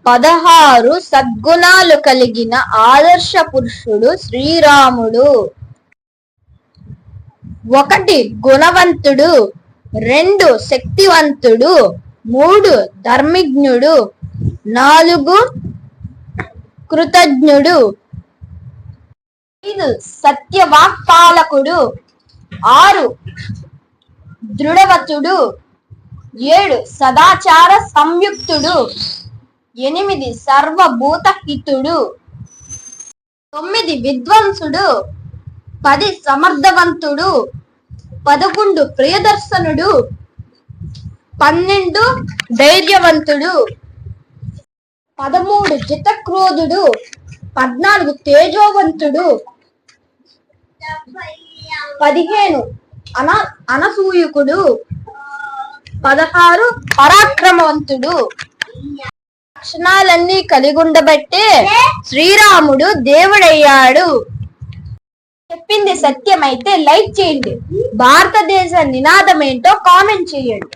16 సద్గుణాలు కలిగిన ఆదర్శ పురుషుడు శ్రీరాముడు. 1 గుణవంతుడు, 2 శక్తివంతుడు, 3 ధర్మిజ్ఞుడు, 4 కృతజ్ఞుడు, 5 సత్యవాక్పాలకుడు, 6 దృఢవతుడు, 7 సదాచార సంయుక్తుడు, 8 సర్వభూతహితుడు, 9 విద్వాంసుడు, 10 సమర్థవంతుడు, 11 ప్రియదర్శనుడు, 12 ధైర్యవంతుడు, 13 జితక్రోధుడు, 14 తేజోవంతుడు, 15 అనసూయకుడు, 16 పరాక్రమవంతుడు. లక్షణాలన్నీ కలిగి ఉండబట్టే శ్రీరాముడు దేవుడయ్యాడు. చెప్పింది సత్యమైతే లైక్ చేయండి. భారతదేశ నినాదం ఏంటో కామెంట్ చేయండి.